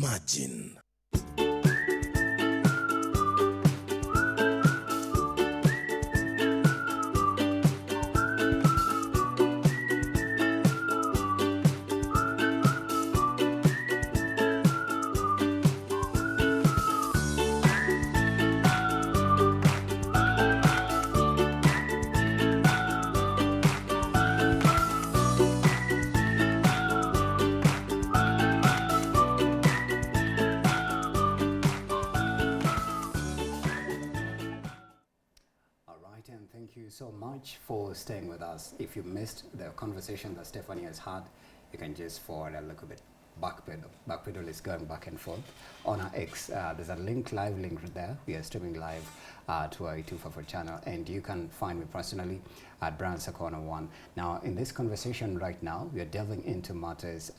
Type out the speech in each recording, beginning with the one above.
Imagine. And thank you so much for staying with us. If you missed the conversation that Stephanie has had, you can just forward a little bit. Backpedal. Backpedal is going back and forth on our X. There's a live link there. We are streaming live to our Y254 channel, and you can find me personally at Brand Sakona 1. Now, in this conversation right now, we are delving into matters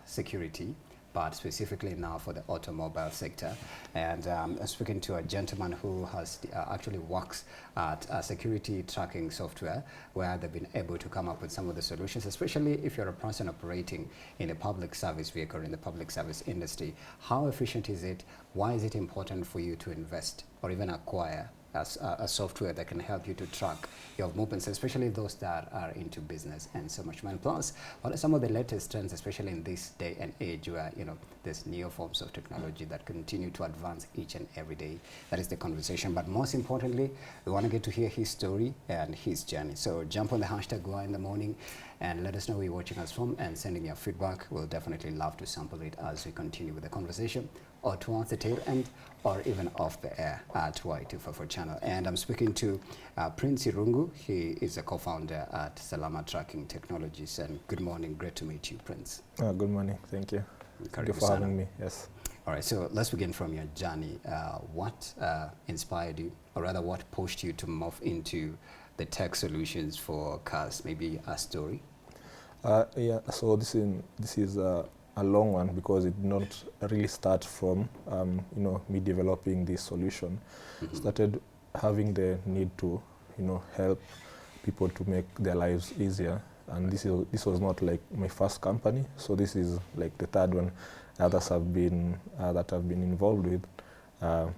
security, but specifically now for the automobile sector. And I'm speaking to a gentleman who has actually works at security tracking software, where they've been able to come up with some of the solutions, especially if you're a person operating in a public service vehicle, in the public service industry. How efficient is it? Why is it important for you to invest or even acquire a software that can help you to track your movements, especially those that are into business and so much more? And plus, what are some of the latest trends, especially in this day and age where, you know, there's new forms of technology that continue to advance each and every day? That is the conversation. But most importantly, we want to get to hear his story and his journey. So jump on the hashtag Why in the Morning and let us know where you're watching us from and sending your feedback. We'll definitely love to sample it as we continue with the conversation, or towards the tail end, or even off the air at Y254 channel. And I'm speaking to Prince Irungu. He is a co-founder at Salama Tracking Technologies. And good morning, great to meet you, Prince. Good morning, thank you. Thank you for having me, yes. All right, so let's begin from your journey. What inspired you, or rather what pushed you to move into the tech solutions for cars? Maybe a story? Yeah, so this is a long one, because it did not really start from you know, me developing this solution. Started having the need to, you know, help people to make their lives easier. And this was not like my first company, so this is like the third one. Others have been that I've been involved with. You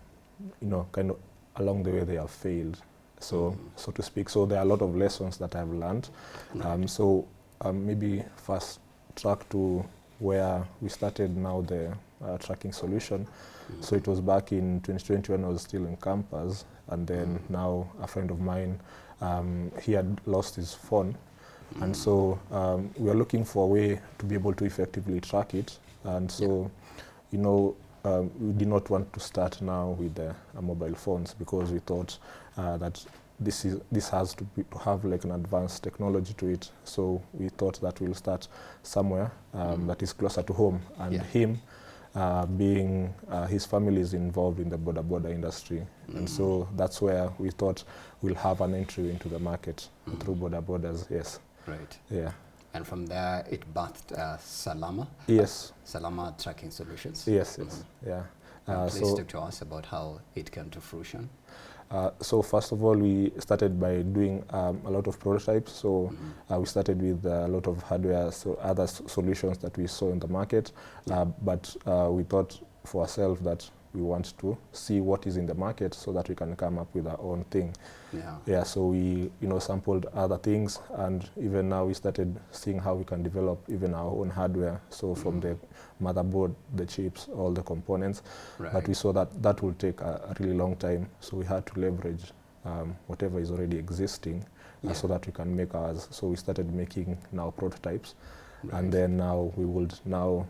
know, kind of along the way they have failed, so to speak. So there are a lot of lessons that I've learned. Maybe first track to where we started now the tracking solution. So it was back in 2020 when I was still in campus, and then now a friend of mine, he had lost his phone, and so we were looking for a way to be able to effectively track it. And so, you know, we did not want to start now with mobile phones, because we thought that this has to have like an advanced technology to it. So we thought that we'll start somewhere that is closer to home. And him being his family is involved in the border industry, and so that's where we thought we'll have an entry into the market through borders. Yes. Right. Yeah. And from there, it birthed Salama. Yes. Salama Tracking Solutions. Yes. Yes. Yeah. Please talk to us about how it came to fruition. So first of all, we started by doing a lot of prototypes. So we started with a lot of hardware, so other solutions that we saw in the market. But we thought for ourselves that we want to see what is in the market, so that we can come up with our own thing. Yeah. So we, you know, sampled other things, and even now we started seeing how we can develop even our own hardware. So from the motherboard, the chips, all the components. Right. But we saw that that will take a really long time, so we had to leverage whatever is already existing, so that we can make ours. So we started making now prototypes, and then now we would now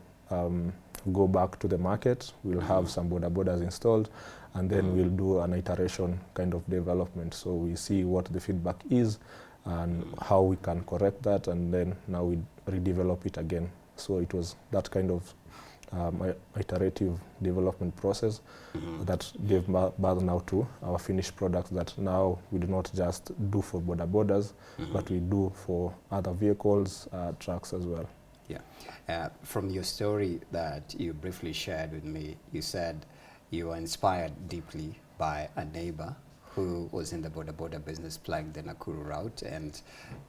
go back to the market. We'll have some borders installed, and then we'll do an iteration kind of development. So we see what the feedback is and how we can correct that, and then now we redevelop it again. So it was that kind of iterative development process that gave birth now to our finished product, that now we do not just do for borders, but we do for other vehicles, trucks as well. Yeah. From your story that you briefly shared with me, you said you were inspired deeply by a neighbor who was in the border business plying the Nakuru route, and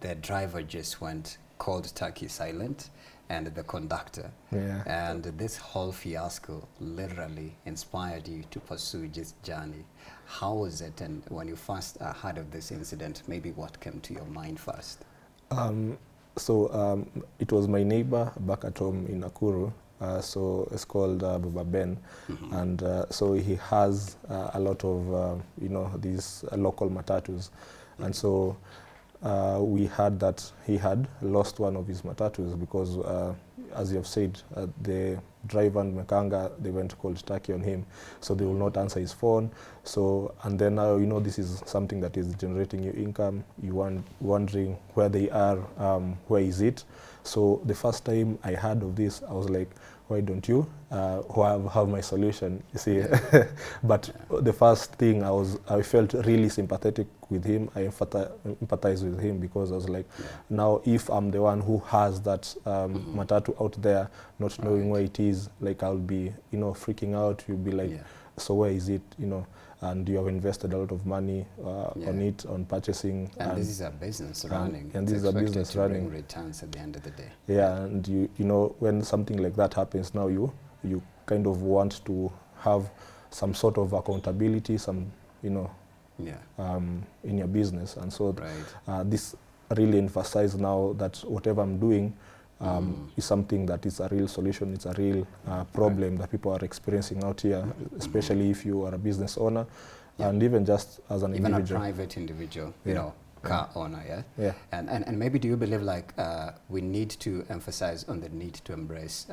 the driver just went cold turkey silent, and the conductor. Yeah. And this whole fiasco literally inspired you to pursue this journey. How was it? And when you first heard of this incident, maybe what came to your mind first? It was my neighbor back at home in Nakuru. So it's called Baba Ben, and so he has a lot of these local matatus, and so we heard that he had lost one of his matatus because, as you have said, the driver and Mekanga, they went cold turkey on him, so they will not answer his phone. So, and then now, this is something that is generating you income. You wondering where they are, where is it? So the first time I heard of this, I was like, why don't you have my solution, you see? But the first thing, I felt really sympathetic with him. I empathized with him because I was like, now if I'm the one who has that matatu out there, not knowing where it is, like I'll be, freaking out. You'll be like, so where is it, and you have invested a lot of money on it, on purchasing. And this is a business running. And this is a business running. Bring returns at the end of the day. Yeah, and you know, when something like that happens, now you kind of want to have some sort of accountability, in your business. And so this really emphasizes now that whatever I'm doing is something that is a real solution. It's a real problem that people are experiencing out here, especially if you are a business owner, and even just as an individual. Even a private individual, car owner, And maybe do you believe like we need to emphasize on the need to embrace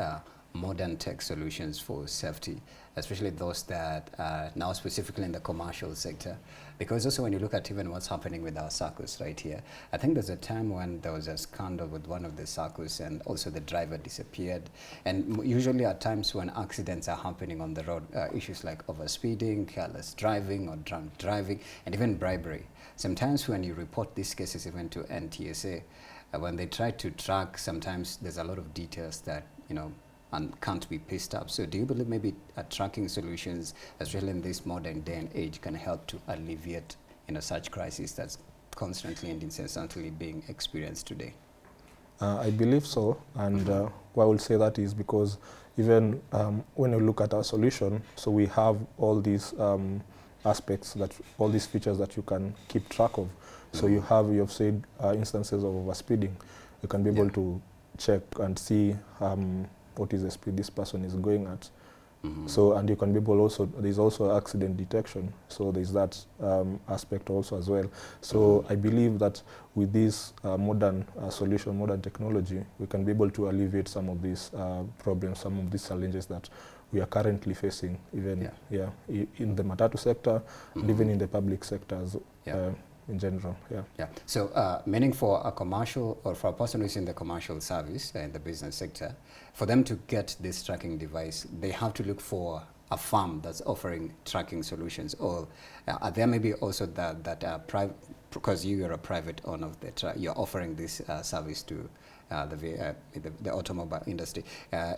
modern tech solutions for safety, especially those that are now specifically in the commercial sector? Because also when you look at even what's happening with our circus right here, I think there's a time when there was a scandal with one of the circus and also the driver disappeared. And usually at times when accidents are happening on the road, issues like overspeeding, careless driving or drunk driving, and even bribery. Sometimes when you report these cases even to NTSA, when they try to track, sometimes there's a lot of details that, and can't be pieced up. So do you believe maybe tracking solutions, especially in this modern day and age, can help to alleviate such crisis that's constantly and incessantly being experienced today? I believe so, and why I will say that is because even when you look at our solution, so we have all these aspects, all these features that you can keep track of. So you have said instances of overspeeding. You can be able to check and see what is the speed this person is going at. So, and you can be able also, there's also accident detection. So there's that aspect also as well. So I believe that with this modern solution, modern technology, we can be able to alleviate some of these problems, some of these challenges that we are currently facing, even in the matatu sector and even in the public sectors. In general, So, meaning for a commercial or for a person who's in the commercial service in the business sector, for them to get this tracking device, they have to look for a firm that's offering tracking solutions, or are there maybe also that private, because you are a private owner of the you're offering this service to the automobile industry.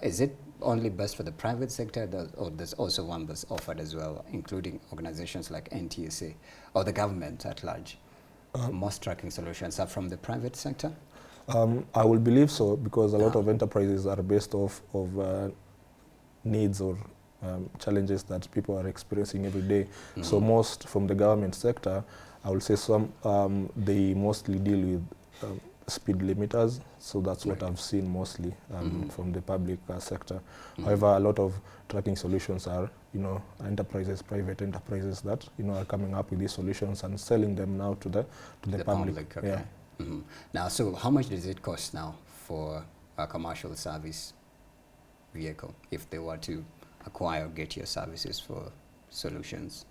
Is it only best for the private sector, or there's also one that's offered as well, including organizations like NTSA or the government at large? Most tracking solutions are from the private sector? I will believe so, because a lot of enterprises are based off of needs or challenges that people are experiencing every day. So most from the government sector, I will say they mostly deal with speed limiters, so that's what I've seen mostly from the public sector. However, a lot of tracking solutions are, enterprises, private enterprises that, are coming up with these solutions and selling them now to the public. Okay. Now, so how much does it cost now for a commercial service vehicle if they were to acquire or get your services for solutions?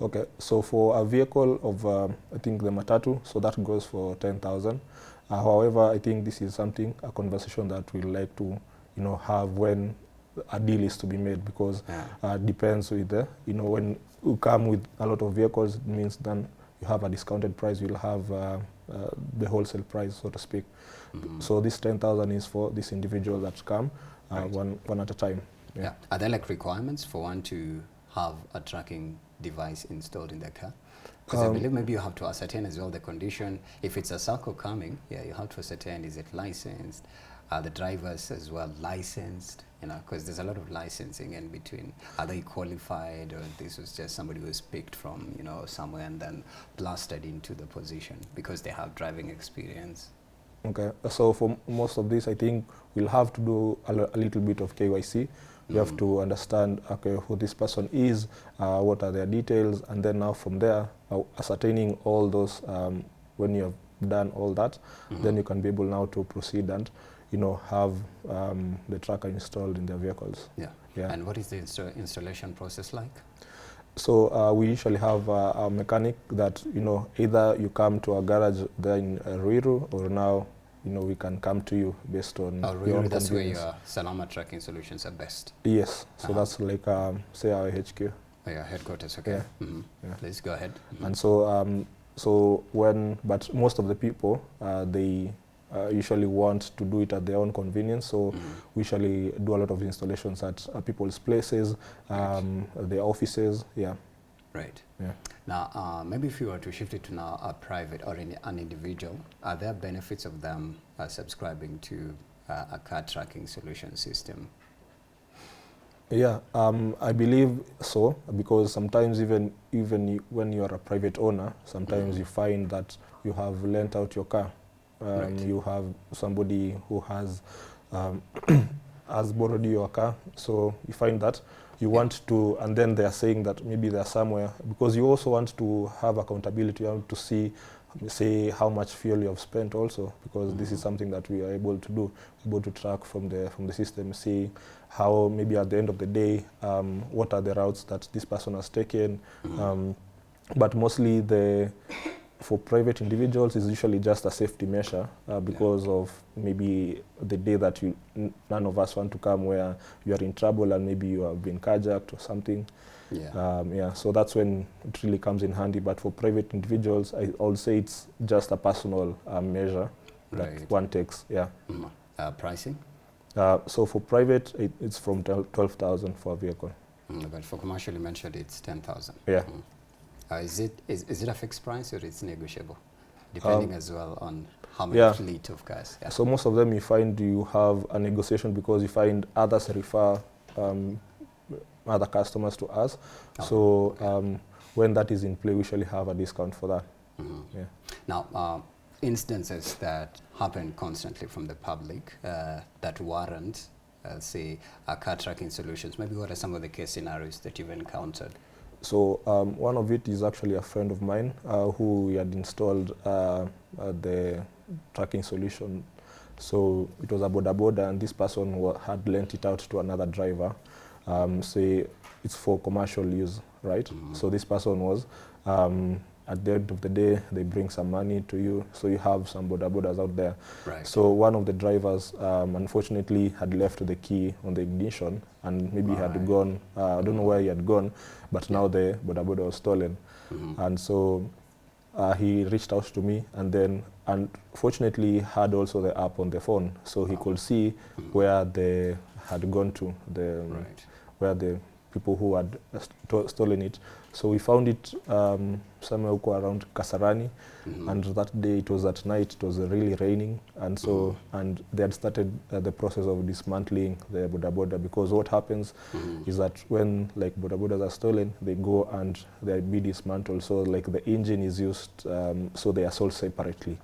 Okay, so for a vehicle of, I think the matatu, so that goes for 10,000. However, I think this is a conversation that we'd like to, have when a deal is to be made, because depends with when you come with a lot of vehicles, it means then you have a discounted price, you'll have the wholesale price, so to speak. So this 10,000 is for this individual that come one at a time. Are there like requirements for one to have a tracking device installed in the car? Because I believe maybe you have to ascertain as well the condition. If it's a circle coming, yeah, you have to ascertain, is it licensed? Are the drivers as well licensed? You know, because there's a lot of licensing in between. Are they qualified, or this was just somebody who was picked from, you know, somewhere and then blasted into the position because they have driving experience? Okay, so for most of this, I think we'll have to do a little bit of KYC. We have to understand, okay, who this person is, what are their details, and then now from there, ascertaining all those, when you have done all that, then you can be able now to proceed and, you know, have the tracker installed in their vehicles. Yeah. Yeah. And what is the installation process like? So we usually have a mechanic that, you know, either you come to our garage there in Ruiru, or now, you know, we can come to you based on your own Really, that's where convenience. your Salama tracking solutions are best. Yes, so that's like, say, our HQ. Oh, yeah, headquarters, okay. Yeah. Yeah. Please go ahead. And so, but most of the people, they usually want to do it at their own convenience, so we usually do a lot of installations at people's places, their offices, yeah. Right. Yeah. Now, maybe if you were to shift it to now a private or an individual, are there benefits of them subscribing to a car tracking solution system? Yeah, I believe so, because sometimes even when you are a private owner, sometimes you find that you have lent out your car. Right. You have somebody who has has borrowed your car, so you find that you want to, and then they are saying that maybe they are somewhere, because you also want to have accountability. You want to say how much fuel you have spent also, because this is something that we are able to do, able to track from the system, see how maybe at the end of the day, what are the routes that this person has taken. But mostly for private individuals is usually just a safety measure, because of maybe the day that none of us want to come where you are in trouble and maybe you have been carjacked or something. Yeah. So that's when it really comes in handy. But for private individuals, I'll say it's just a personal measure that one takes. Yeah. Pricing? So for private, it's from 12,000 for a vehicle. But for commercial, you mentioned it's 10,000. Yeah. Is it a fixed price, or it's negotiable, depending as well on how many fleet of cars? Yeah. So most of them you find you have a negotiation, because you find others refer other customers to us. When that is in play, we usually have a discount for that. Yeah. Now, instances that happen constantly from the public that warrant, say, car tracking solutions, maybe what are some of the case scenarios that you've encountered? So one of it is actually a friend of mine who we had installed the tracking solution. So it was a boda, and this person had lent it out to another driver. Say it's for commercial use, right? So this person was, at the end of the day, they bring some money to you, so you have some bodas out there. Right. So one of the drivers, unfortunately, had left the key on the ignition, and maybe he had gone, I don't know where he had gone, but now the boda was stolen. And so he reached out to me, and then unfortunately he had also the app on the phone, so he could see where they had gone to, where the people who had stolen it. So we found it somewhere around Kasarani, and that day it was at night, it was really raining, and so and they had started the process of dismantling the boda, because what happens is that when like bodas are stolen, they go and they be dismantled, so like the engine is used, so they are sold separately.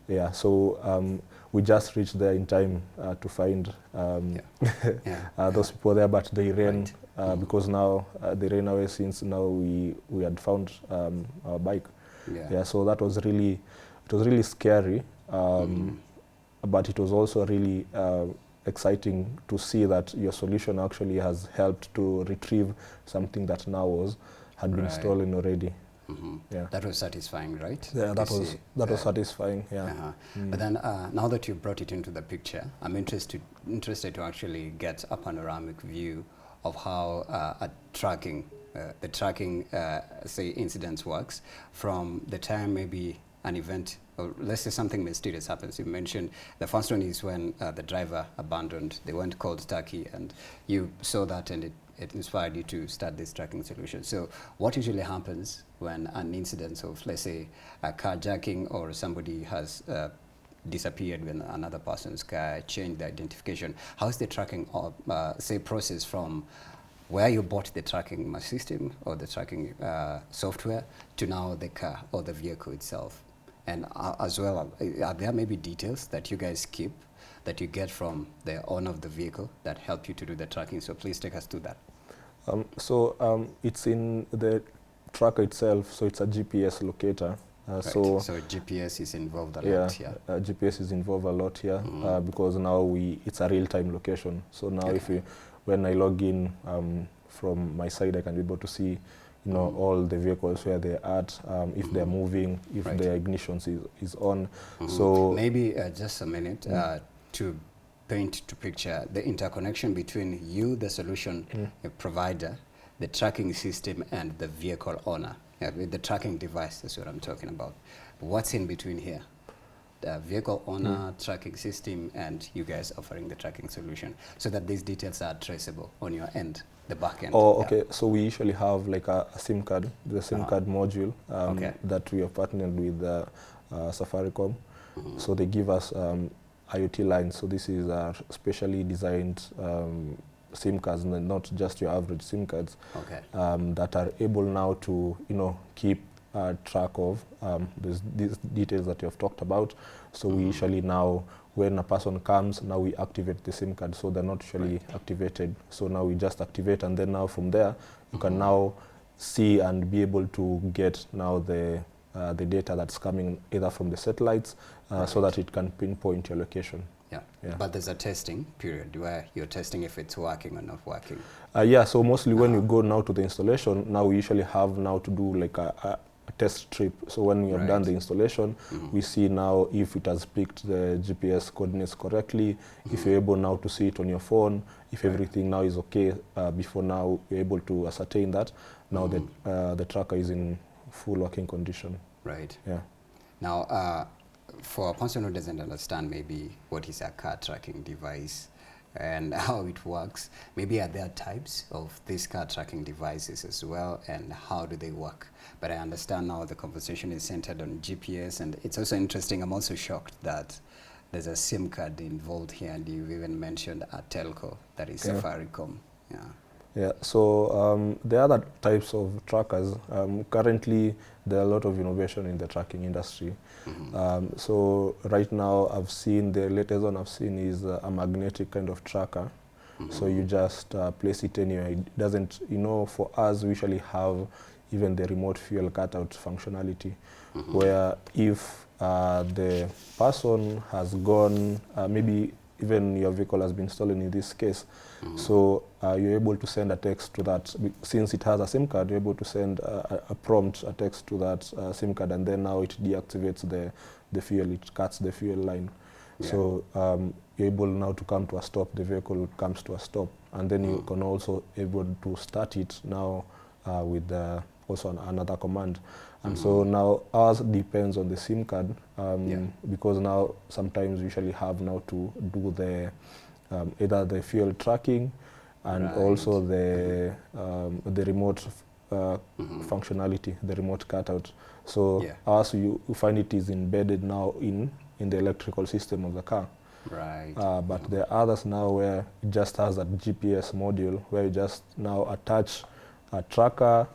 Yeah, so we just reached there in time to find those people there, but they ran because now they ran away, since now we had found our bike. Yeah, so that was really, it was really scary, but it was also really exciting to see that your solution actually has helped to retrieve something that now had been stolen already. Yeah. That was satisfying, right? Yeah, that was satisfying. Yeah. But then, now that you brought it into the picture, I'm interested to actually get a panoramic view of how the tracking, say, incidents works from the time maybe an event, or let's say something mysterious happens. You mentioned the first one is when the driver abandoned, they went cold turkey, and you saw that and it inspired you to start this tracking solution. So what usually happens when an incident of, let's say, a carjacking or somebody has disappeared when another person's car, changed the identification? How is the tracking, say, process from where you bought the tracking system or the tracking software to now the car or the vehicle itself? And as well, are there maybe details that you guys keep that you get from the owner of the vehicle that help you to do the tracking? So please take us to that. It's in the tracker itself, so it's a GPS locator. Right. So GPS is involved a lot here. GPS is involved a lot here because now it's a real-time location. So now when I log in from my side, I can be able to see, all the vehicles where they're at, if they're moving, if their ignition is on. So maybe just a minute to paint to picture the interconnection between you, the solution provider, the tracking system, and the vehicle owner. The tracking device, that's what I'm talking about. What's in between here? The vehicle owner, tracking system, and you guys offering the tracking solution so that these details are traceable on your end, the back end. Oh, okay. So we usually have like a SIM card, the SIM card module that we have partnered with Safaricom. So they give us IoT lines. So this is specially designed SIM cards, and not just your average SIM cards, that are able now to, keep track of these details that you have talked about. So we usually now, when a person comes, now we activate the SIM card, so they're not usually activated. So now we just activate, and then now from there, you can now see and be able to get now the data that's coming either from the satellites, so that it can pinpoint your location. Yeah. But there's a testing period where you're testing if it's working or not working. So mostly when you go now to the installation, now we usually have now to do like a test trip. So when we have done the installation, we see now if it has picked the GPS coordinates correctly, if you're able now to see it on your phone, if everything now is okay, before now you're able to ascertain that now the tracker is in full working condition. Right. Yeah. Now, for a person who doesn't understand maybe what is a car tracking device and how it works, maybe are there types of these car tracking devices as well, and how do they work? But I understand now the conversation is centered on GPS, and it's also interesting. I'm also shocked that there's a SIM card involved here, and you've even mentioned a telco, that is Safaricom. Yeah. So the other types of trackers, currently there are a lot of innovation in the tracking industry. So right now the latest one I've seen is a magnetic kind of tracker. So you just place it anywhere. It doesn't, for us we usually have even the remote fuel cutout functionality, where if the person has gone, maybe even your vehicle has been stolen in this case, so you're able to send a text to that. Since it has a SIM card, you're able to send a prompt, a text to that SIM card, and then now it deactivates the fuel, it cuts the fuel line. So you're able now to come to a stop, the vehicle comes to a stop, and then you can also able to start it now with also another command. And so now ours depends on the SIM card, because now sometimes we usually have now to do the either the fuel tracking and also the remote functionality, the remote cutout. So ours, you find it is embedded now in the electrical system of the car. Right. But there are others now where it just has a GPS module where you just now attach a tracker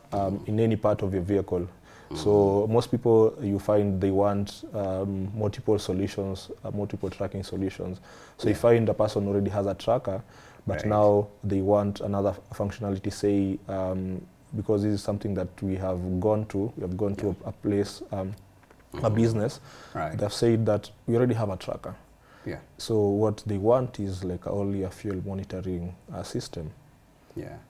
in any part of your vehicle. So most people, you find they want multiple solutions, multiple tracking solutions. So you find the person already has a tracker, but now they want another functionality, say, because this is something that we have gone to. We have gone to a place, a business. They've said that we already have a tracker. So what they want is like only a fuel monitoring system.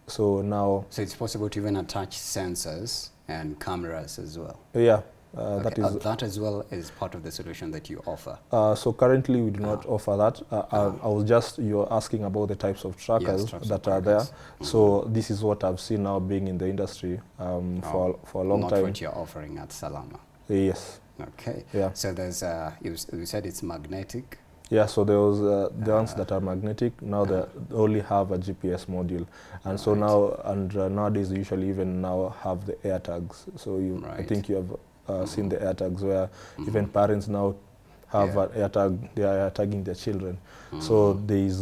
So now... So it's possible to even attach sensors and cameras as well? That as well is part of the solution that you offer? So currently we do not offer that. I was just, you're asking about the types of trackers that are there. So this is what I've seen now being in the industry for a long time. Not what you're offering at Salama? Yes. Okay. Yeah. So there's you said it's magnetic. Yeah, so there was the ones that are magnetic. Now they only have a GPS module, and so now nowadays they usually even now have the air tags. So I think you have seen the air tags where even parents now have an air tag. They are air tagging their children. So there is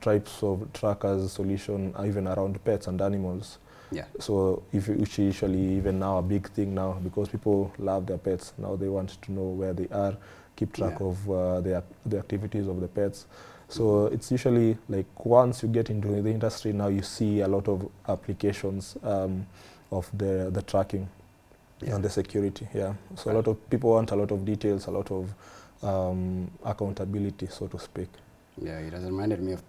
types of trackers solution even around pets and animals. Yeah. So which usually even now a big thing now because people love their pets. Now they want to know where they are, keep track of the activities of the pets. So it's usually like once you get into the industry now you see a lot of applications of the tracking and the security. Yeah. So a lot of people want a lot of details, a lot of accountability, so to speak. Yeah, it has reminded me of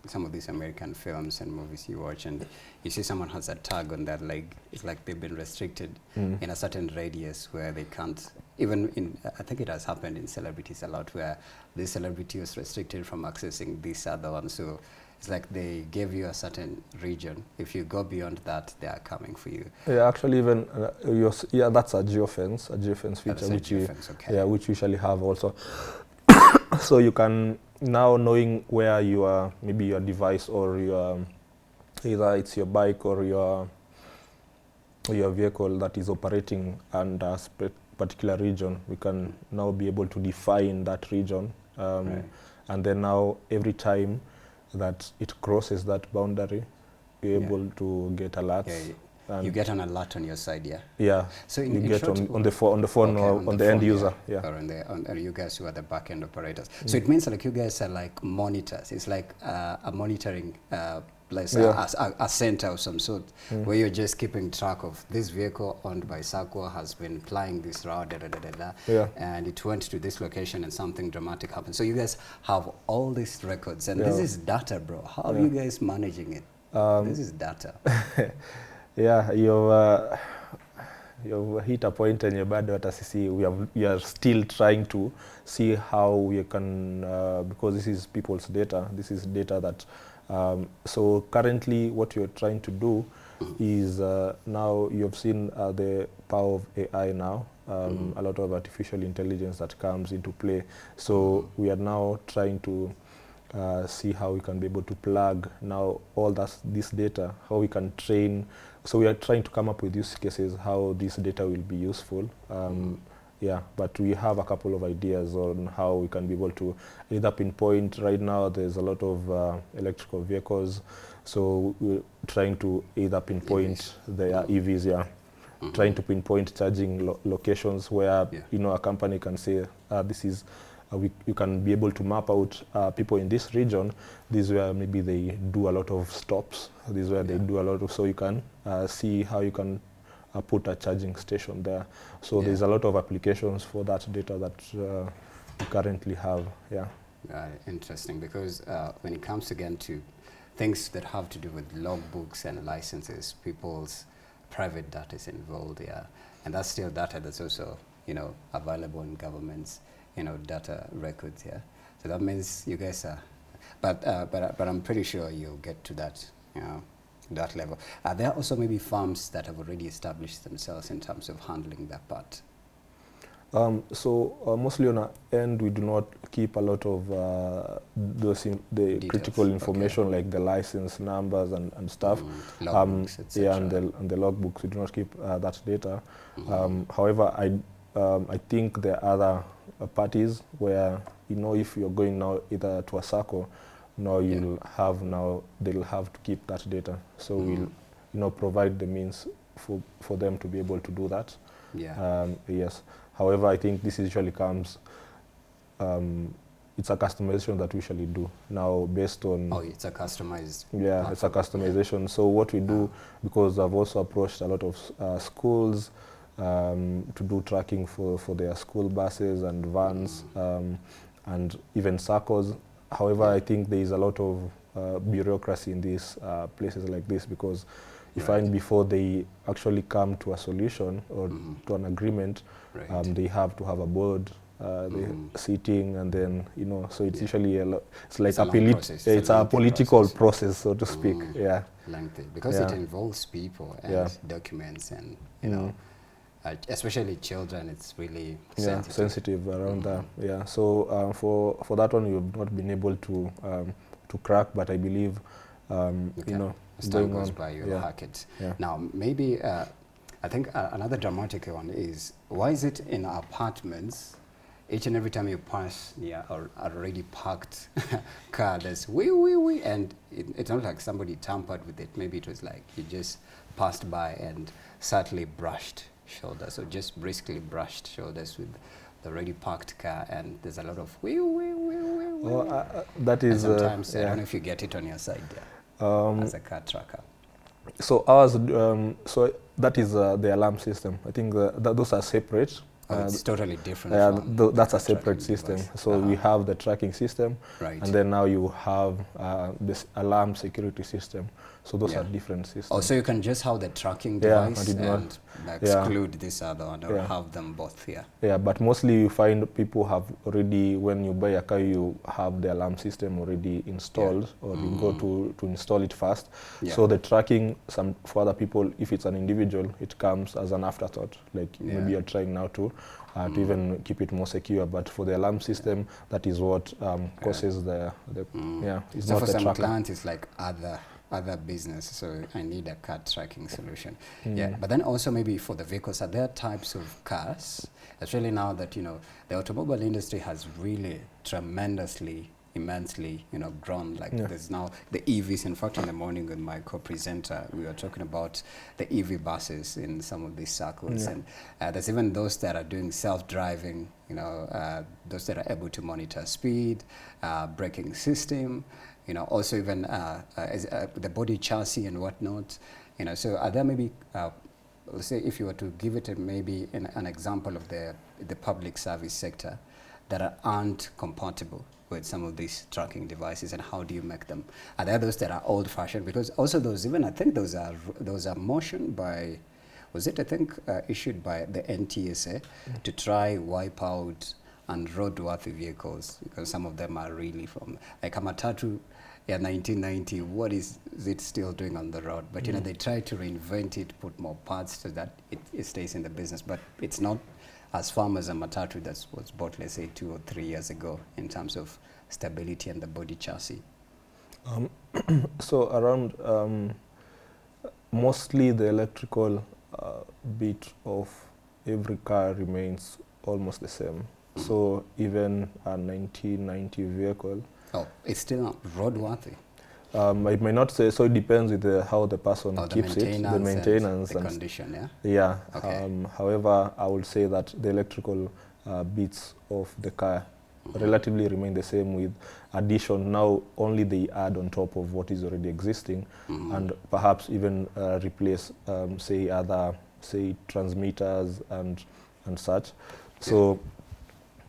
some of these American films and movies you watch, and you see someone has a tag on that leg. It's like they've been restricted in a certain radius where they can't. Even I think it has happened in celebrities a lot, where this celebrity was restricted from accessing this other one. So it's like they gave you a certain region. If you go beyond that, they are coming for you. Yeah, actually, even that's a geofence feature, which we usually have also. So you can now knowing where maybe your device or either it's your bike or your vehicle that is operating under a particular region, we can now be able to define that region, and then now every time that it crosses that boundary, you're able to get alerts. You get an alert on your side, yeah. Yeah. So you get on the phone or on the end user, or on you guys who are the back end operators. So it means like you guys are like monitors. It's like a monitoring place, a center of some sort, where you're just keeping track of this vehicle owned by Sakwa has been plying this route, and it went to this location and something dramatic happened. So you guys have all these records, and this is data, bro. How are you guys managing it? This is data. Yeah, you've hit a point in your bado hata sisi we are still trying to see how we can because this is people's data. This is data that so currently what you're trying to do is now you've seen the power of AI now, a lot of artificial intelligence that comes into play. So we are now trying to see how we can be able to plug now all this data, how we can train. So we are trying to come up with use cases, how this data will be useful. Yeah, but we have a couple of ideas on how we can be able to either pinpoint. Right now there's a lot of electrical vehicles, so we're trying to either pinpoint the EVs, trying to pinpoint charging locations where a company can say this is you can be able to map out people in this region. This is where maybe they do a lot of stops. This is where they do a lot of, so you can see how you can put a charging station there. So there's a lot of applications for that data that we currently have. Yeah. Interesting, because when it comes again to things that have to do with logbooks and licenses, people's private data is involved, and that's still data that's also available in governments. Data records, So that means you guys are, but I'm pretty sure you'll get to that, that level. Are there also maybe firms that have already established themselves in terms of handling that part? So mostly on our end, we do not keep a lot of the details, critical information like the license numbers and stuff. Logbooks, and the logbooks. We do not keep that data. However, I think there are other parties where if you're going now either to a SACCO, they'll have to keep that data. So we'll provide the means for them to be able to do that. Yes. However, I think this usually comes. It's a customization that we usually do now based on. Oh, it's a customized. Yeah, it's a customization. So what we do, because I've also approached a lot of schools. To do tracking for their school buses and vans and even SACCOs. However, I think there is a lot of bureaucracy in these places like this, because you find before they actually come to a solution or to an agreement, they have to have a board sitting, and then so it's usually it's like it's a political process, so to speak. Lengthy, because it involves people and documents and especially children, it's really sensitive around that. Yeah, so for that one, we've not been able to crack, but I believe you know, as time goes by, you'll hack it. Yeah. Now, maybe I think another dramatic one is, why is it in apartments, each and every time you pass or already parked car, there's wee, and it's not like somebody tampered with it. Maybe it was like you just passed by and subtly brushed shoulders, or just briskly brushed shoulders with the already parked car, and there's a lot of wee. That is and sometimes I don't know if you get it on your side there as a car tracker. So ours, so that is the alarm system. I think those are separate. It's totally different. That's a separate system. Device. So we have the tracking system, right, and then now you have this alarm security system. So those are different systems. Oh, so you can just have the tracking device and exclude this other one, or have them both here. Yeah, but mostly you find people have already, when you buy a car, you have the alarm system already installed, or you go to install it first. So the tracking, for other people, if it's an individual, it comes as an afterthought. Like maybe you're trying now to even keep it more secure, but for the alarm system, that is what causes the it's so not for the some tracker. clients, it's like other business, so I need a car tracking solution. Yeah, but then also maybe for the vehicles, are there types of cars, especially now that, you know, the automobile industry has really tremendously, immensely, you know, grown. Like there's now the EVs. In fact, in the morning with my co-presenter, we were talking about the EV buses in some of these circles, and there's even those that are doing self-driving, you know, those that are able to monitor speed, braking system, you know, also even the body chassis and whatnot, you know. So are there maybe, let's say if you were to give it maybe an example of the public service sector that aren't compatible with some of these tracking devices, and how do you make them? Are there those that are old-fashioned? Because also those, even I think those are motion by, was it I think issued by the NTSA to try wipe out unroadworthy vehicles, because some of them are really from, like a matatu, 1990, what is it still doing on the road? But you know, they try to reinvent it, put more parts so that it stays in the business, but it's not as firm as a matatu that was bought, let's say, 2 or 3 years ago in terms of stability and the body chassis. So around mostly the electrical bit of every car remains almost the same. So even a 1990 vehicle, it's still not roadworthy. I may not say, so it depends with how the person keeps it, the maintenance and the condition, yeah. Okay. However, I would say that the electrical bits of the car relatively remain the same, with addition. Now only they add on top of what is already existing, and perhaps even replace, say transmitters and such. So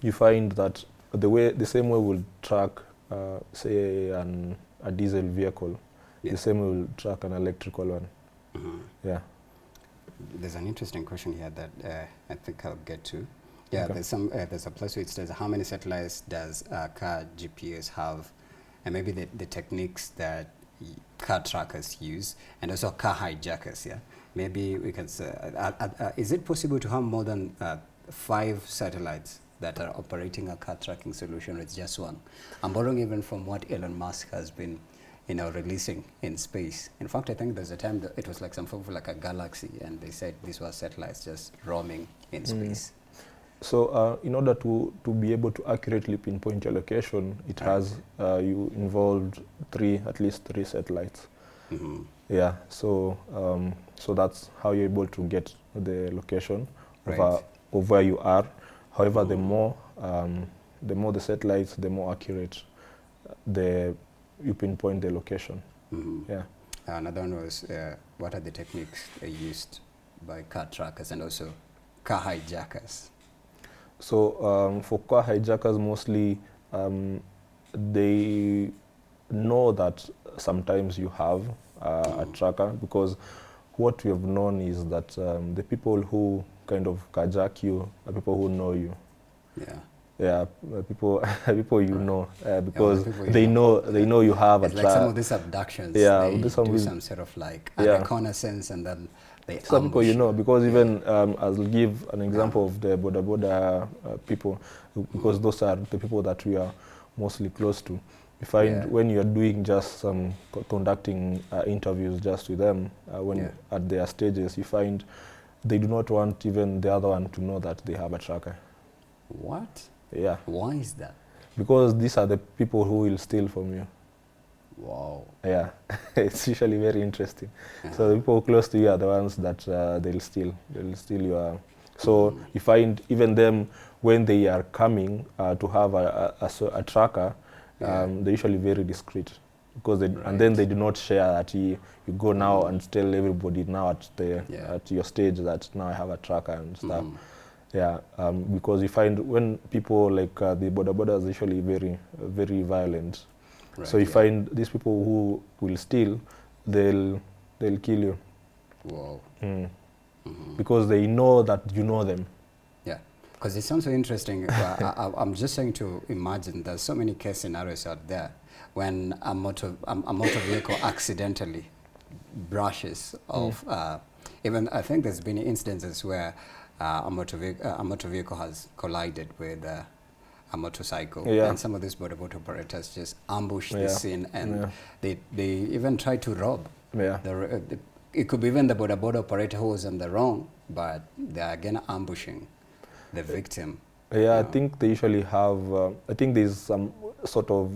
you find that the same way we'll track, say a diesel vehicle, the same way we'll track an electrical one. Yeah. There's an interesting question here that I think I'll get to. Yeah, there's a place where it says, how many satellites does a car GPS have, and maybe the techniques that car trackers use, and also car hijackers. Yeah, maybe we can say, is it possible to have more than 5 satellites that are operating a car tracking solution with just one? I'm borrowing even from what Elon Musk has been, you know, releasing in space. In fact, I think there's a time that it was like something like a galaxy, and they said these were satellites just roaming in space. So in order to be able to accurately pinpoint your location, it has you involved at least three satellites. Yeah. So so that's how you're able to get the location of where you are. However, the more the satellites, the more accurate you pinpoint the location. Yeah. Another one was, what are the techniques used by car trackers and also car hijackers? So for car hijackers, mostly they know that sometimes you have a tracker, because what we have known is that the people who kind of carjack you are people who know you. Yeah. Yeah, people you know, because people you they know you have a It's like some of these abductions, Yeah, they this do is some sort of like yeah. reconnaissance and then they Some people you ambush. know, because Yeah. even I'll give an example of the boda people, because those are the people that we are mostly close to. You find Yeah. when you're doing just some conducting interviews just with them, when at their stages, you find they do not want even the other one to know that they have a tracker. What? Yeah. Why is that? Because these are the people who will steal from you. Wow. Yeah, it's usually very interesting. So the people close to you are the ones that they'll steal your. So you find even them when they are coming to have a tracker, they're usually very discreet, because and then they do not share that you go now and tell everybody now at your stage that now I have a tracker and stuff. Yeah, because you find when people like the boda is usually very violent. Right, so you find these people who will steal, they'll kill you. Wow. Because they know that you know them. Yeah, because it sounds so interesting. I'm just trying to imagine there's so many case scenarios out there when a motor vehicle accidentally brushes off. Even I think there's been incidences where a motor vehicle has collided with a motorcycle, and some of these boda operators just ambush the scene, and they even try to rob. Yeah. It could be even the boda operator who was on the wrong, but they are again ambushing the victim. Yeah, I think they usually have. I think there's some sort of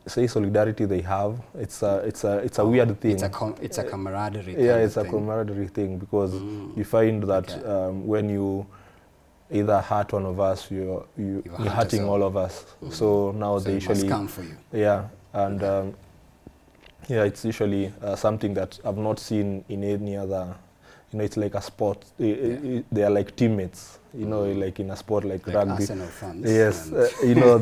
say solidarity they have. It's a weird thing. It's a camaraderie. Yeah, it's a camaraderie thing, because you find that when you either hurt one of us, you're hurting all of us. So now they usually must come for you. Yeah, and yeah, it's usually something that I've not seen in any other. You know, it's like a sport. They are like teammates. You know, like in a sport like rugby. Arsenal fans. Yes, you know,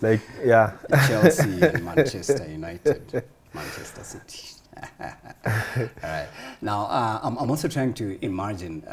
like yeah. Chelsea and Manchester United, Manchester City. All right. Now, I'm also trying to imagine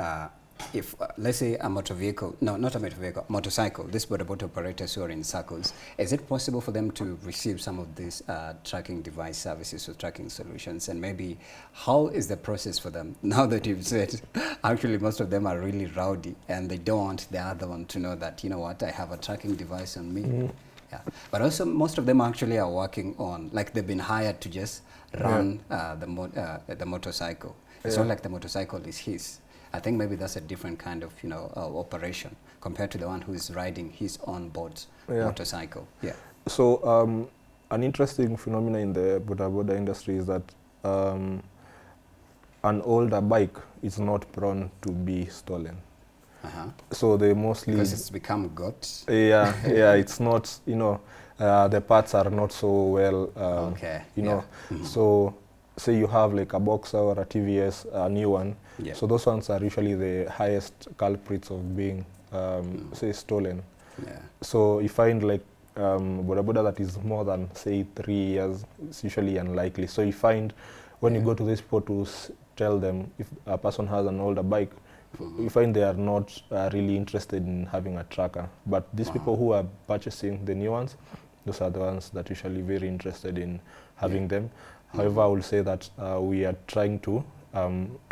if, let's say, a motor vehicle, no, not a motor vehicle, motorcycle, these boda operators who are in circles, is it possible for them to receive some of these tracking device services or tracking solutions? And maybe how is the process for them? Now that you've said, actually, most of them are really rowdy and they don't want the other one to know that, you know what, I have a tracking device on me. Yeah. But also, most of them actually are working on, like they've been hired to just run the motorcycle. It's not like the motorcycle is his. I think maybe that's a different kind of, you know, operation compared to the one who is riding his own boat motorcycle. Yeah. So an interesting phenomenon in the boda industry is that an older bike is not prone to be stolen. So they mostly, because it's become got. Yeah, yeah. It's not, you know, the parts are not so well. You know, so say you have like a Boxer or a TVS, a new one. Yeah. So those ones are usually the highest culprits of being, say, stolen. Yeah. So you find like boda that is more than, say, 3 years, it's usually unlikely. So you find when you go to these people to tell them if a person has an older bike, you find they are not really interested in having a tracker. But these people who are purchasing the new ones, those are the ones that usually very interested in having them. However, I will say that we are trying to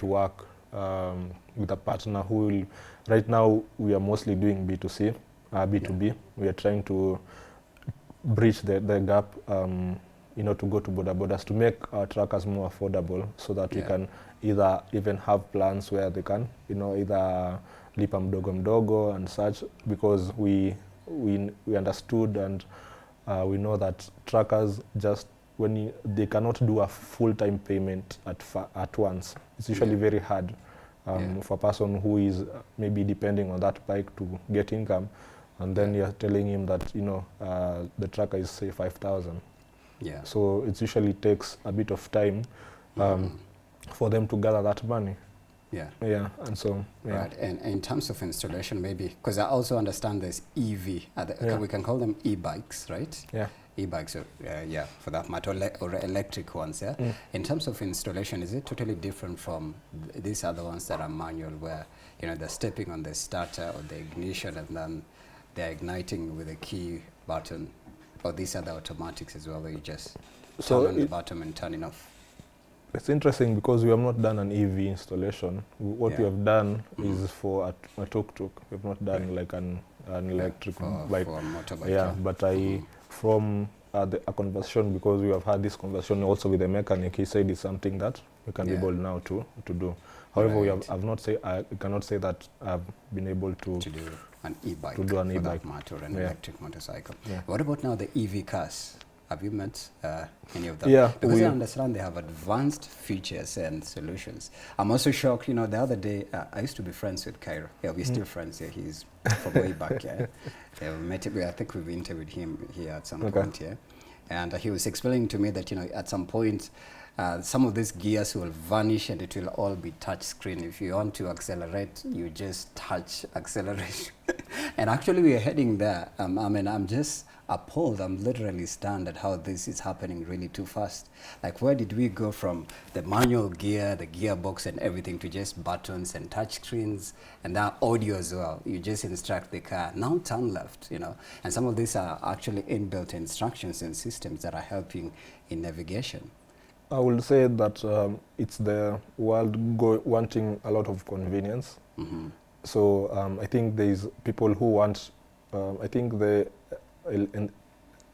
work with a partner who will, right now we are mostly doing B2C, B2B. We are trying to bridge the gap, you know, to go to bodas to make our trackers more affordable, so that we can either even have plans where they can, you know, either lipa mdogo and such, because we understood and we know that trackers just, when they cannot do a full-time payment at once. It's usually very hard for a person who is maybe depending on that bike to get income, and then you're telling him that, you know, the tracker is, say, 5,000. Yeah. So it usually takes a bit of time for them to gather that money. Yeah. Yeah, and so, yeah. Right, and in terms of installation, maybe, because I also understand there's EV, we can call them e-bikes, right? Yeah. E-bikes, yeah, for that matter, or electric ones, yeah? In terms of installation, is it totally different from these other ones that are manual, where, you know, they're stepping on the starter or the ignition and then they're igniting with a key button, or these are the automatics as well, where you just turn on the button and turn it off? It's interesting because we have not done an EV installation. What we have done is for a tuk-tuk. We have not done like an electric bike. For a motorbike. Yeah, but from a conversation, because we have had this conversation also with the mechanic, he said it's something that we can be able now to do. However, I cannot say that I've been able to do an e-bike, to do an e-bike or an electric motorcycle. What about now the EV cars? Have you met any of them? Yeah. Because I understand they have advanced features and solutions. I'm also shocked, you know, the other day, I used to be friends with Cairo. Yeah, we're still friends. Yeah, he's from way back, yeah. We met, I think we've interviewed him here at some point, yeah. And he was explaining to me that, you know, at some point, some of these gears will vanish and it will all be touch screen. If you want to accelerate, you just touch acceleration. And actually we are heading there. I mean, I'm just appalled. I'm literally stunned at how this is happening really too fast. Like, where did we go from the manual gear, the gearbox and everything, to just buttons and touch screens and that audio as well? You just instruct the car, now turn left, you know. And some of these are actually inbuilt instructions and systems that are helping in navigation. I will say that it's the world wanting a lot of convenience. So I think there's people who want, I think the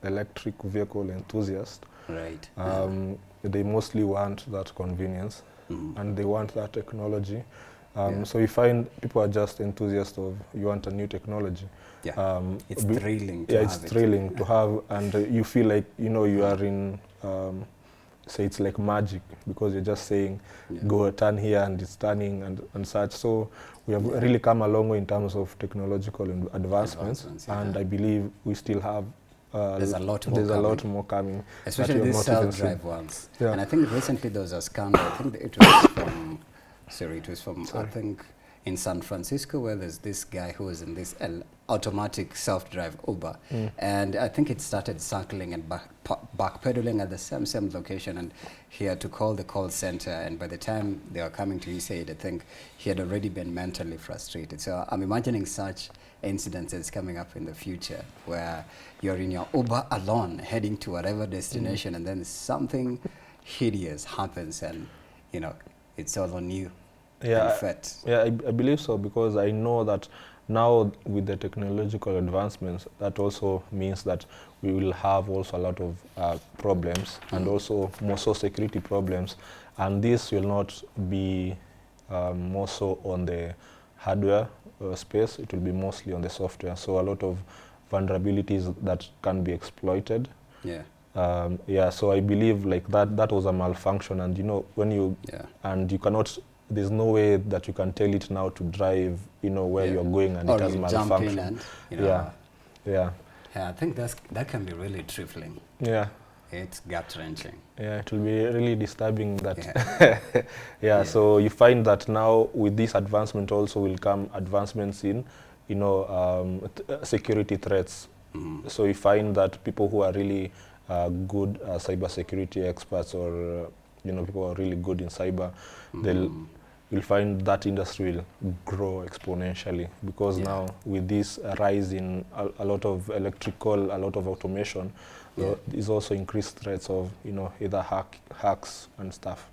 electric vehicle enthusiasts, right? They mostly want that convenience and they want that technology. So you find people are just enthusiasts of, you want a new technology. Yeah, it's thrilling to have. It's thrilling to have, and you feel like, you know, you are in, say it's like magic, because you're just saying, go turn here and it's turning and such. So we have really come a long way in terms of technological advancements, and I believe we still have there's a lot more coming. Especially these self-drive ones. Yeah. And I think recently there was a scandal. I think it was from, I think, in San Francisco, where there's this guy who was in this automatic self-drive Uber. And I think it started circling and backpedaling at the same location, and he had to call the call center, and by the time they were coming to his aid, I think he had already been mentally frustrated. So I'm imagining such incidences coming up in the future, where you're in your Uber alone, heading to whatever destination, and then something hideous happens, and, you know, it's all on you. Yeah, I believe so, because I know that now with the technological advancements, that also means that we will have also a lot of problems, and also more so security problems, and this will not be more so on the hardware space. It will be mostly on the software, so a lot of vulnerabilities that can be exploited. So I believe like that was a malfunction, and you know, when you and you cannot, there's no way that you can tell it now to drive, you know, where you're going, and it has malfunctioned. And, you know, yeah, I think that can be really trifling. It's gut-wrenching. It will be really disturbing that. So you find that now with this advancement also will come advancements in, you know, security threats. So you find that people who are really good cybersecurity experts, or you know, people who are really good in cyber, you'll find that industry will grow exponentially, because now with this rise in a lot of electrical, a lot of automation, there's also increased threats of, you know, either hacks and stuff.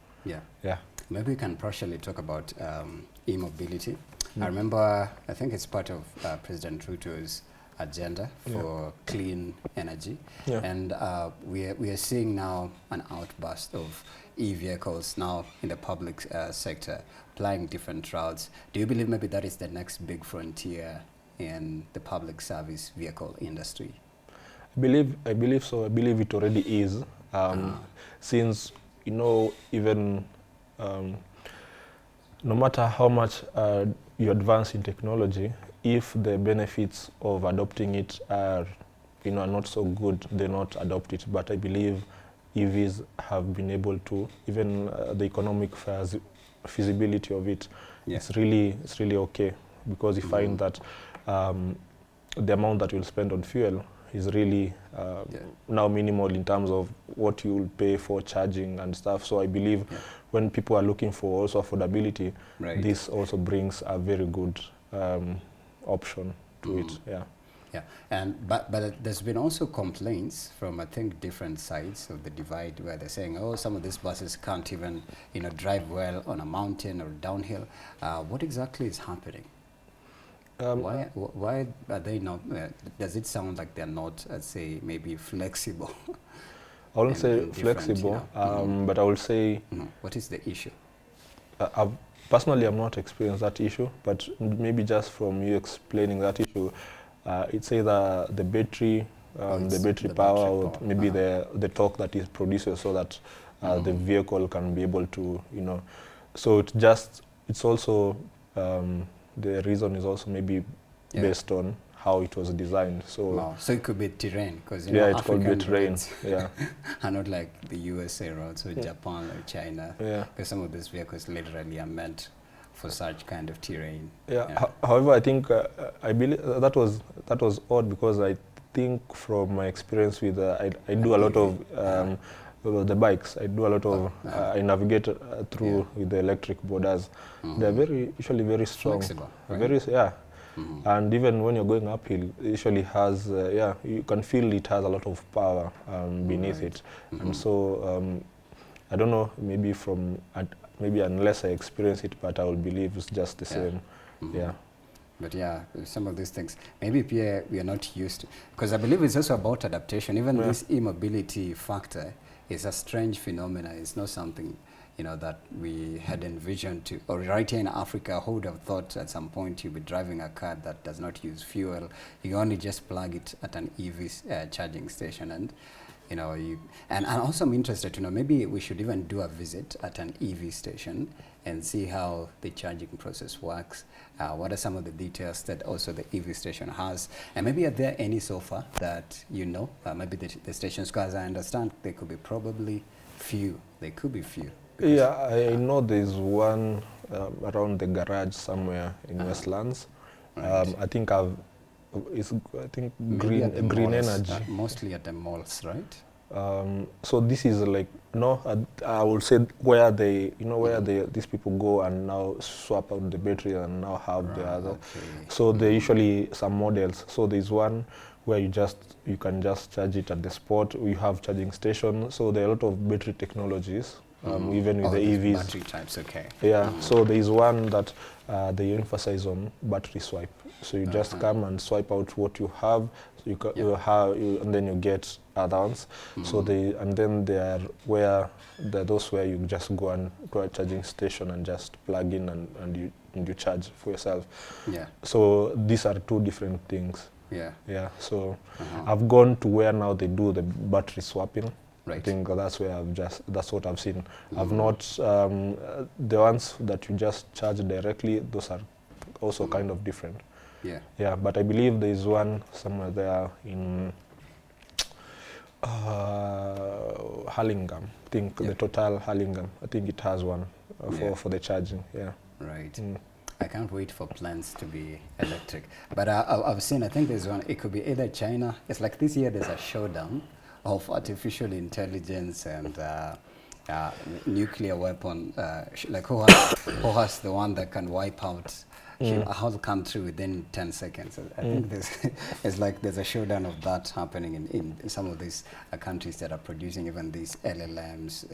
Maybe we can partially talk about e-mobility. I remember, I think it's part of President Ruto's agenda for clean energy, and we are seeing now an outburst of e-vehicles now in the public sector, applying different routes. Do you believe maybe that is the next big frontier in the public service vehicle industry? I believe so. I believe it already is, since, you know, even no matter how much you advance in technology, if the benefits of adopting it are, you know, not so good, they not adopt it. But I believe EVs have been able to, even the economic feasibility of it, it's really okay, because you find that the amount that you'll spend on fuel is really now minimal in terms of what you'll pay for charging and stuff. So I believe when people are looking for also affordability, this also brings a very good option to it. Yeah, and but there's been also complaints from, I think, different sides of the divide, where they're saying, oh, some of these buses can't even, you know, drive well on a mountain or downhill. What exactly is happening? Why are they not? Does it sound like they're not, let's say, maybe flexible? I wouldn't say flexible, you know? But I would say. What is the issue? Personally, I've not experienced that issue, but maybe just from you explaining that issue, it's either the battery, the battery power, or maybe the torque that it produces, so that the vehicle can be able to, you know. So it's also the reason is also maybe based on how it was designed. So so it could be terrain, because it could be terrain. Are not like the USA roads or Japan or China. Because some of these vehicles literally are meant for such kind of terrain. However, I think I believe that was odd, because I think from my experience with I do a lot of the bikes. I do a lot of I navigate through with the electric borders. They're usually very strong. Flexible, right? Very and even when you're going uphill, it usually has you can feel it has a lot of power beneath it. And so I don't know, maybe maybe unless I experience it, but I will believe it's just the same. But some of these things, maybe we are not used to, because I believe it's also about adaptation. Even this immobility factor is a strange phenomenon. It's not something, you know, that we had envisioned to, or right here in Africa, who would have thought at some point you'll be driving a car that does not use fuel. You only just plug it at an EV charging station, and you know, and also I'm interested to know, maybe we should even do a visit at an EV station and see how the charging process works. What are some of the details that also the EV station has? And maybe are there any so far that you know, maybe the stations, because I understand there could be probably few. There could be few. I know there's one around the garage somewhere in Westlands. I think green energy. Mostly at the malls, right? So this is like, I would say where these people go and now swap out the battery and now have the other. So they usually some models. So there's one where you can just charge it at the spot. We have charging station. So there are a lot of battery technologies. Even with the EVs. Battery types, So there is one that they emphasize on battery swipe. So you just come and swipe out what you have. So and then you get other ones. So then there are those where you just go and to a charging station and just plug in and you charge for yourself. So these are two different things. So I've gone to where now they do the battery swapping. I think that's where that's what I've seen. I've not, the ones that you just charge directly, those are also kind of different. But I believe there is one somewhere there in Hurlingham. I think the Total Hurlingham, I think it has one for the charging. I can't wait for plans to be electric. But I've seen, I think there's one, it could be either China. It's like this year there's a showdown of artificial intelligence and nuclear weapon, like who has the one that can wipe out a whole country within 10 seconds. I think there's a showdown of that happening in some of these countries that are producing even these LLMs,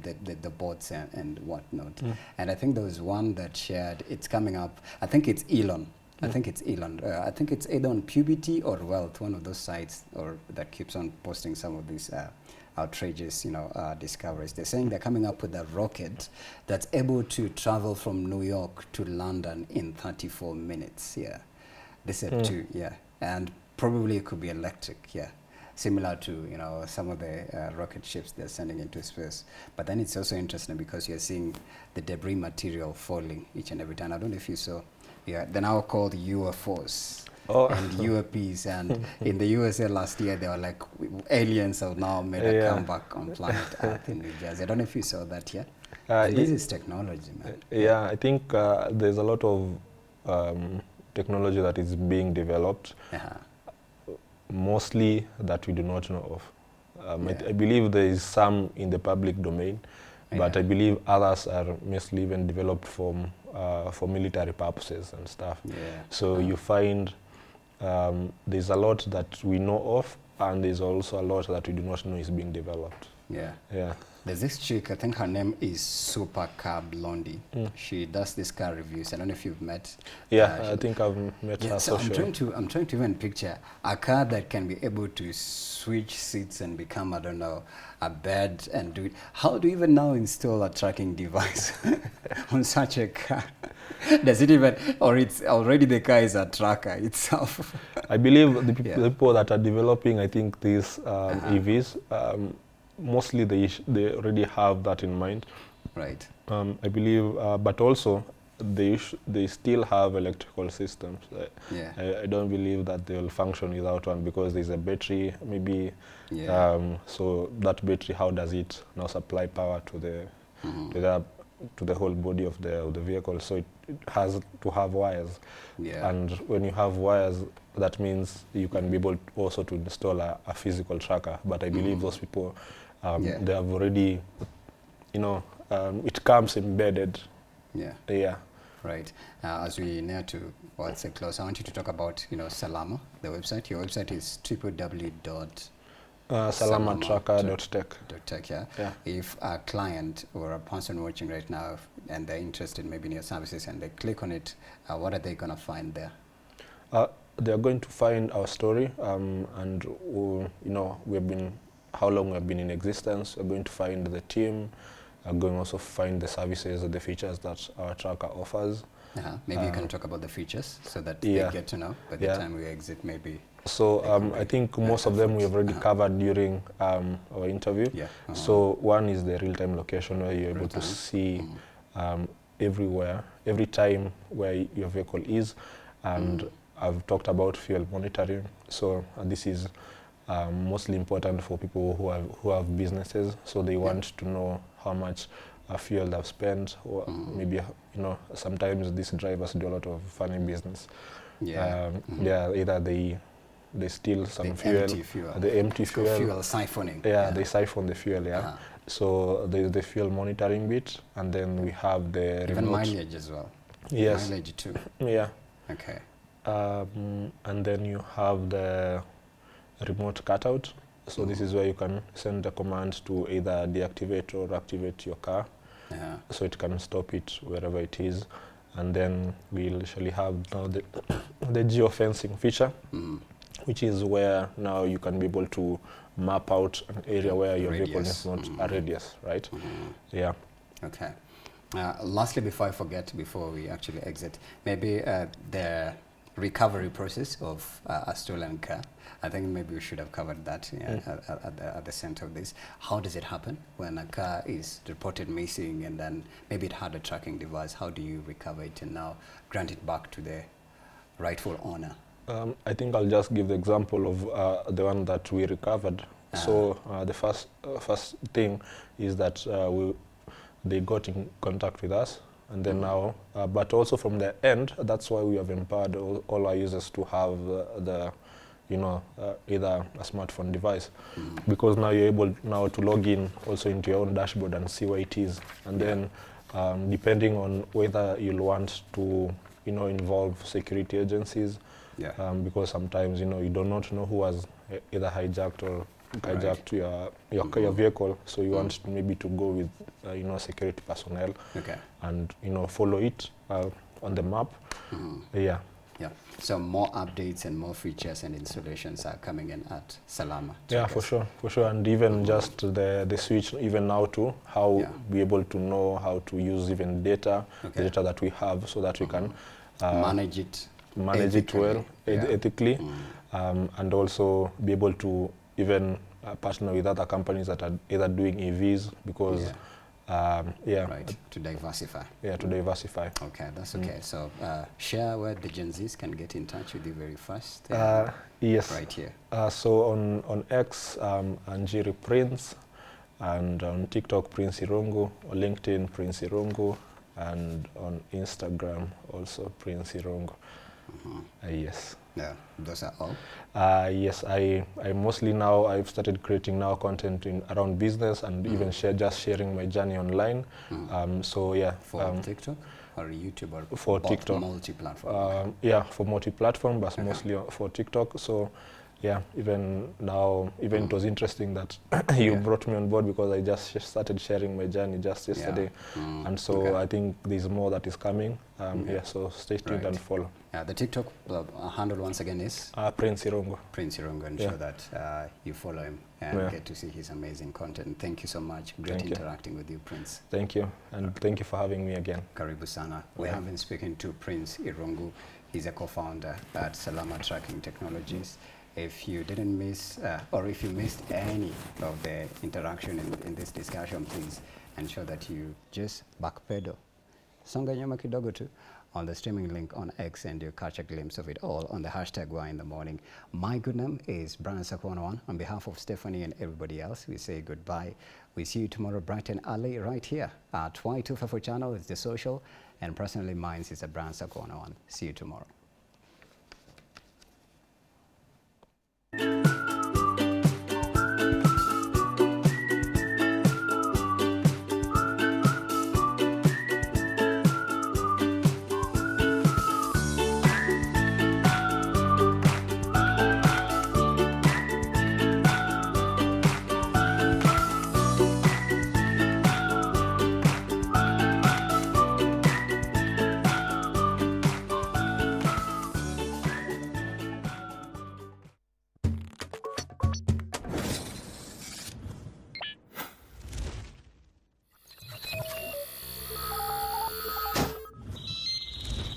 the bots and whatnot. And I think there was one that shared, it's coming up, I think it's Elon. I think it's Elon. I think it's either on Puberty or Wealth, one of those sites that keeps on posting some of these outrageous, discoveries. They're saying they're coming up with a rocket that's able to travel from New York to London in 34 minutes. They said and probably it could be electric. Similar to some of the rocket ships they're sending into space. But then it's also interesting because you're seeing the debris material falling each and every time. I don't know if you saw. They're now called UFOs. and UAPs. And in the USA last year, they were like, aliens have now made a comeback on planet Earth in New Jersey. I don't know if you saw that yet. And this is technology, man. Yeah, I think there's a lot of technology that is being developed, mostly that we do not know of. I believe there is some in the public domain, but I believe others are mostly even developed for military purposes and stuff. So you find there's a lot that we know of, and there's also a lot that we do not know is being developed. There's this chick, I think her name is Super Car Blondie. She does this car reviews. I don't know if you've met. I think I've met her. So I'm trying to even picture a car that can be able to switch seats and become, I don't know, a bed and do it. How do you even now install a tracking device on such a car? Does it even, or it's already the car is a tracker itself? I believe the people that are developing, I think these EVs, mostly they already have that in mind. Right. I believe, but also they still have electrical systems. I don't believe that they will function without one, because there's a battery maybe. So that battery, how does it now supply power to the whole body of the vehicle? So it has to have wires. And when you have wires, that means you can be able also to install a physical tracker. But I believe those people, they have already, it comes embedded. Right. As we near to what's close, I want you to talk about Salama, the website. Your website is www.salamatracker.tech. If a client or a person watching right now and they're interested maybe in your services and they click on it, what are they going to find there? They are going to find our story, and we've been, how long we've been in existence. We're going to find the team. We're going to also find the services and the features that our tracker offers. Maybe you can talk about the features so that they get to know by the time we exit, maybe. So I think most of them we have already covered during our interview. So one is the real-time location, where you're able to see everywhere, every time where your vehicle is. And I've talked about fuel monitoring. So this is mostly important for people who have businesses. So they want to know how much fuel they've spent, or maybe sometimes these drivers do a lot of funny business. Either they steal some fuel, the empty fuel. Fuel siphoning. They siphon the fuel. So there's the fuel monitoring bit, and then we have the even mileage as well. Mileage too. Okay. And then you have the remote cutout. So this is where you can send a command to either deactivate or activate your car. So it can stop it wherever it is. And then we'll usually have now the geofencing feature, which is where now you can be able to map out an area where your vehicle is not a radius, right? Okay. Lastly, before I forget, before we actually exit, maybe the recovery process of a stolen car. I think maybe we should have covered that at the center of this. How does it happen when a car is reported missing and then maybe it had a tracking device? How do you recover it and now grant it back to the rightful owner? I think I'll just give the example of the one that we recovered. So the first thing is that they got in contact with us, and then now, but also from the end, that's why we have empowered all our users to have either a smartphone device, because now you're able now to log in also into your own dashboard and see where it is, and then depending on whether you'll want to involve security agencies, because sometimes you do not know who has either hijacked or hijacked your vehicle, so you want maybe to go with security personnel and follow it on the map. So more updates and more features and installations are coming in at Salama. For sure, and even just the switch even now to how be able to know how to use even data, the data that we have, so that we can manage it well, ethically, and also be able to even partner with other companies that are either doing EVs, because Yeah. Right, to diversify. Yeah, to diversify. Okay, that's okay. So share where the Gen Zs can get in touch with you very fast. Yes. Right here. So on X, Anjiri Prince, and on TikTok, Prince Irungu, on LinkedIn, Prince Irungu, and on Instagram, also Prince Irungu. Yes. Yeah, those are all. Yes, I mostly now, I've started creating now content around business and even sharing my journey online. So yeah. For TikTok or YouTube or for TikTok. Multi-platform? Yeah, for multi-platform, but mostly for TikTok. So yeah, even now, it was interesting that you brought me on board, because I just started sharing my journey just yesterday. And so I think there's more that is coming. Yeah, so stay tuned and follow. The TikTok handle once again is? Prince Irungu. Prince Irungu, and sure that you follow him and get to see his amazing content. Thank you so much. Great interacting with you, Prince. Thank you, and thank you for having me again. Karibu sana. We have been speaking to Prince Irungu. He's a co-founder at Salama Tracking Technologies. If you didn't miss, or if you missed any of the interaction in this discussion, please ensure that you just backpedal. Songa nyuma kidogo tu on the streaming link on X, and you catch a glimpse of it all on the hashtag Why in the Morning. My good name is Brian Sakwana. On behalf of Stephanie and everybody else, we say goodbye. We see you tomorrow bright and early right here at Y254 channel. It's the social, and personally mine is at Brian Sakwana. See you tomorrow.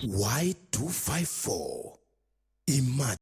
Y254. Imagine.